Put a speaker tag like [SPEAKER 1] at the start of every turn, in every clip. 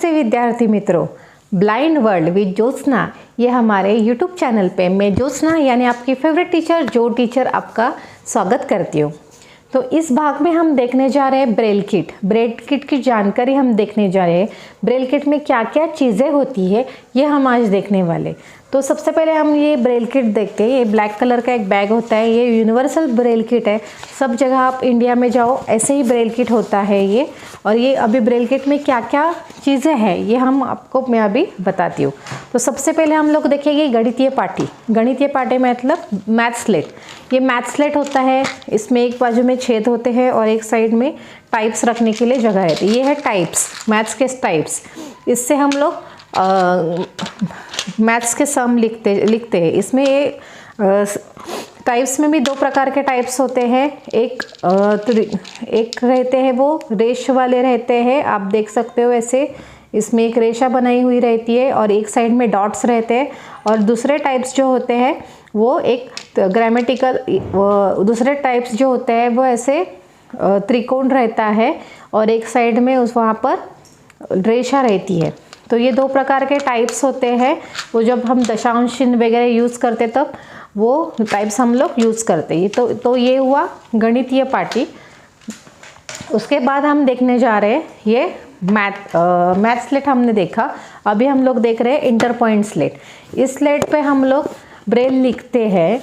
[SPEAKER 1] नमस्ते विद्यार्थी मित्रों, ब्लाइंड वर्ल्ड विद ज्योत्सना, ये हमारे YouTube चैनल पे मैं ज्योत्सना यानी आपकी फेवरेट टीचर जो टीचर आपका स्वागत करती हूँ। तो इस भाग में हम देखने जा रहे हैं ब्रेल किट। ब्रेल किट की जानकारी हम देखने जा रहे हैं। ब्रेल किट में क्या क्या चीज़ें होती है ये हम आज देखने वाले। तो सबसे पहले हम ये ब्रेल किट देखते हैं। ये ब्लैक कलर का एक बैग होता है, ये यूनिवर्सल ब्रेल किट है। सब जगह आप इंडिया में जाओ ऐसे ही ब्रेल किट होता है ये। और ये अभी ब्रेल किट में क्या क्या चीज़ें हैं ये मैं अभी बताती हूँ। तो सबसे पहले हम लोग देखेंगे गणितीय पाटी। गणितीय पाटी मतलब मैथ स्लेट। ये मैथ स्लेट होता है, इसमें एक बाजू में छेद होते हैं और एक साइड में टाइप्स रखने के लिए जगह रहती है। ये है टाइप्स, मैथ्स के टाइप्स। इससे हम लोग मैथ्स के सम लिखते हैं। इसमें ये टाइप्स में भी दो प्रकार के टाइप्स होते हैं। एक रहते हैं वो रेश वाले रहते हैं, आप देख सकते हो ऐसे। इसमें एक रेशा बनाई हुई रहती है और एक साइड में डॉट्स रहते हैं। और दूसरे टाइप्स जो होते हैं वो एक ग्रामेटिकल, दूसरे टाइप्स जो होते हैं वो ऐसे त्रिकोण रहता है और एक साइड में वहाँ पर रेशा रहती है। तो ये दो प्रकार के टाइप्स होते हैं। वो जब हम दशांश चिन्ह वगैरह यूज़ करते तब वो टाइप्स हम लोग यूज़ करते हैं। तो ये हुआ गणितीय पाटी। उसके बाद हम देखने जा रहे हैं ये मैथ स्लेट हमने देखा। अभी हम लोग देख रहे हैं इंटर पॉइंट स्लेट। इस स्लेट पे हम लोग ब्रेल लिखते हैं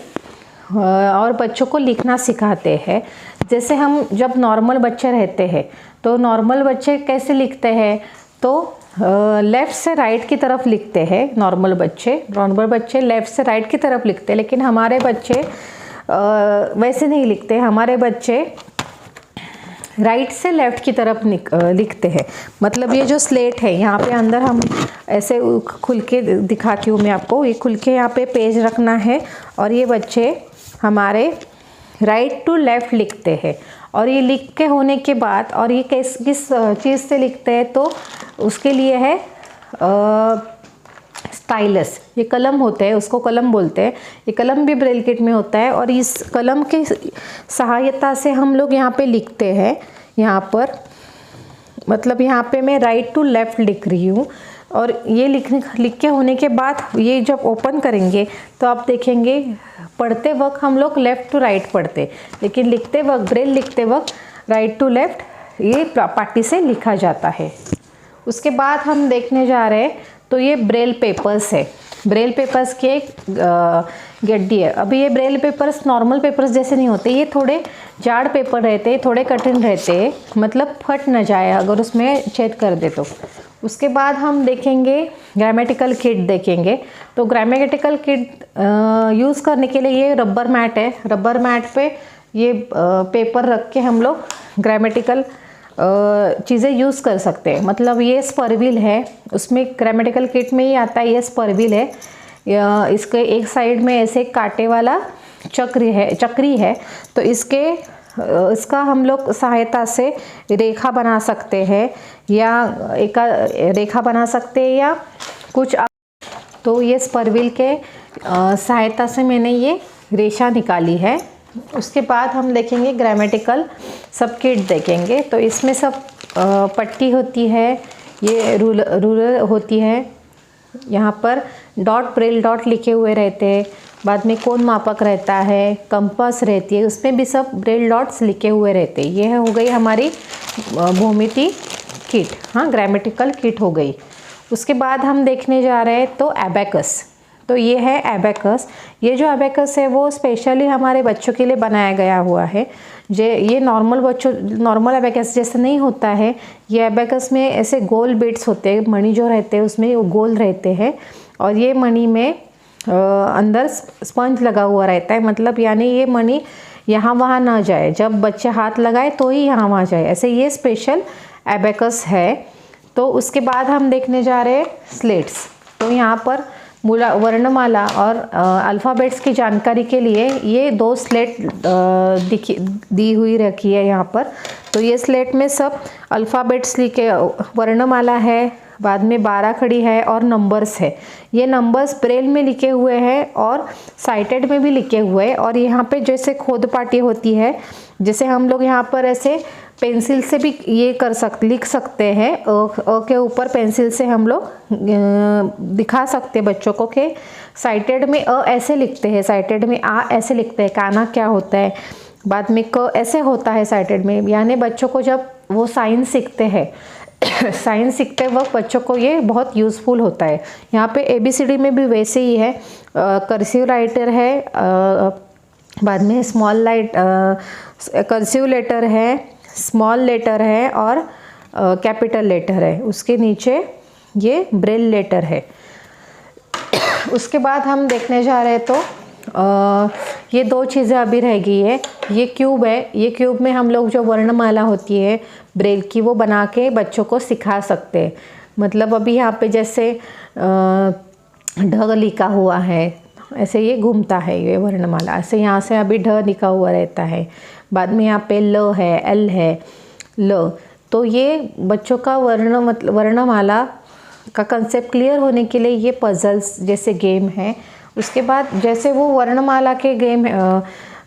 [SPEAKER 1] और बच्चों को लिखना सिखाते हैं। जैसे हम जब नॉर्मल बच्चे रहते हैं तो नॉर्मल बच्चे कैसे लिखते हैं, तो लेफ़्ट से राइट की तरफ लिखते हैं। नॉर्मल बच्चे लेफ़्ट से राइट की तरफ लिखते हैं, लेकिन हमारे बच्चे वैसे नहीं लिखते। हमारे बच्चे राइट से लेफ़्ट की तरफ लिखते हैं। मतलब ये जो स्लेट है यहाँ पे अंदर हम ऐसे खुल के दिखाती हूँ मैं आपको। ये खुल के यहाँ पे पेज रखना है और ये बच्चे हमारे राइट टू लेफ़्ट लिखते हैं। और ये लिख के होने के बाद और ये किस चीज़ से लिखते हैं, तो उसके लिए है स्टाइलस। ये कलम होते हैं, उसको कलम बोलते हैं। ये कलम भी ब्रेल किट में होता है और इस कलम के सहायता से हम लोग यहाँ पे लिखते हैं। यहाँ पर मतलब यहाँ पे मैं राइट टू लेफ़्ट लिख रही हूँ और ये लिख के होने के बाद ये जब ओपन करेंगे तो आप देखेंगे पढ़ते वक्त हम लोग लेफ़्ट टू राइट पढ़ते, लेकिन लिखते वक्त ब्रेल लिखते वक्त राइट टू लेफ़्ट ये पाटी से लिखा जाता है। उसके बाद हम देखने जा रहे हैं तो ये ब्रेल पेपर्स है। ब्रेल पेपर्स के एक गड्डी है। अभी ये ब्रेल पेपर्स नॉर्मल पेपर्स जैसे नहीं होते, ये थोड़े जाड़ पेपर रहते हैं, थोड़े कठिन रहते हैं, मतलब फट न जाए अगर उसमें छेद कर दे तो। उसके बाद हम देखेंगे ग्रामेटिकल किट देखेंगे। तो ग्रामेटिकल किट यूज़ करने के लिए ये रबर मैट है। रबर मैट पे ये पेपर रख के हम लोग ग्रामेटिकल चीज़ें यूज़ कर सकते हैं। मतलब ये स्पर्विल है, उसमें ग्रामेटिकल किट में ही आता है। ये स्पर्विल है, इसके एक साइड में ऐसे कांटे वाला चक्री है। तो इसका हम लोग सहायता से रेखा बना सकते हैं या एक रेखा बना सकते हैं या कुछ। तो ये स्पर्विल के सहायता से मैंने ये रेशा निकाली है। उसके बाद हम देखेंगे ग्रामेटिकल सब किट देखेंगे। तो इसमें सब पट्टी होती है, ये रूलर होती है, यहाँ पर डॉट ब्रेल डॉट लिखे हुए रहते हैं। बाद में कोण मापक रहता है, कंपास रहती है, उसमें भी सब ब्रेल डॉट्स लिखे हुए रहते हैं। ये हो गई हमारी भूमिति किट, हाँ ग्रामेटिकल किट हो गई। उसके बाद हम देखने जा रहे हैं तो एबेकस। तो ये है एबेकस। ये जो एबेकस है वो स्पेशली हमारे बच्चों के लिए बनाया गया हुआ है। ये नॉर्मल एबेकस जैसे नहीं होता है। ये एबेकस में ऐसे गोल बिट्स होते हैं, मणि जो रहते हैं उसमें वो गोल रहते हैं और ये मणि में अंदर स्पंज लगा हुआ रहता है। मतलब यानी ये मणि यहाँ वहाँ ना जाए, जब बच्चे हाथ लगाए तो ही यहाँ वहाँ जाए, ऐसे ये स्पेशल एबेकस है। तो उसके बाद हम देखने जा रहे हैं स्लेट्स। तो यहाँ पर वर्णमाला और अल्फ़ाबेट्स की जानकारी के लिए ये दो स्लेट दी हुई रखी है यहाँ पर। तो ये स्लेट में सब अल्फ़ाबेट्स लिखे, वर्णमाला है, बाद में 12 खड़ी है और नंबर्स है। ये नंबर्स ब्रेल में लिखे हुए हैं और साइटेड में भी लिखे हुए हैं। और यहाँ पे जैसे खोद पाटी होती है, जैसे हम लोग यहाँ पर ऐसे पेंसिल से भी ये लिख सकते हैं। अ के ऊपर पेंसिल से हम लोग दिखा सकते हैं बच्चों को कि साइटेड में अ ऐसे लिखते हैं, साइटेड में आ ऐसे लिखते हैं, काना क्या होता है, बाद में क ऐसे होता है साइटेड में। यानी बच्चों को जब वो साइंस सीखते हैं साइंस सीखते वक्त बच्चों को ये बहुत यूज़फुल होता है। यहाँ पे ABCD में भी वैसे ही है, कर्सिव राइटर है, बाद में स्मॉल कर्सिव लेटर है, स्मॉल लेटर है और कैपिटल लेटर है, उसके नीचे ये ब्रेल लेटर है। उसके बाद हम देखने जा रहे हैं तो ये दो चीज़ें अभी रह गई है। ये क्यूब है, ये क्यूब में हम लोग जो वर्णमाला होती है ब्रेल की वो बना के बच्चों को सिखा सकते हैं। मतलब अभी यहाँ पे जैसे ढ लिखा हुआ है, ऐसे ये घूमता है ये वर्णमाला, ऐसे यहाँ से अभी ढ लिखा हुआ रहता है, बाद में यहाँ पे ल है, एल है, ल। तो ये बच्चों का वर्णमाला का कंसेप्ट क्लियर होने के लिए ये पजल्स जैसे गेम है। उसके बाद जैसे वो वर्णमाला के गेम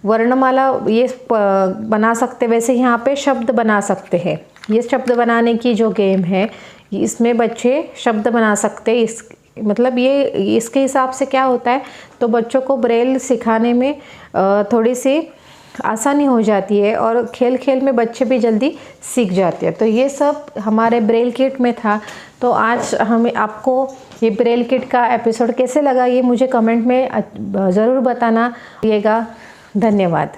[SPEAKER 1] वर्णमाला ये बना सकते, वैसे यहाँ पे शब्द बना सकते हैं। ये शब्द बनाने की जो गेम है इसमें बच्चे शब्द बना सकते हैं। मतलब ये इसके हिसाब से क्या होता है तो बच्चों को ब्रेल सिखाने में थोड़ी सी आसानी हो जाती है और खेल खेल में बच्चे भी जल्दी सीख जाते हैं। तो ये सब हमारे ब्रेल किट में था। तो आज हमें आपको ये ब्रेल किट का एपिसोड कैसे लगा ये मुझे कमेंट में ज़रूर बताना। धन्यवाद।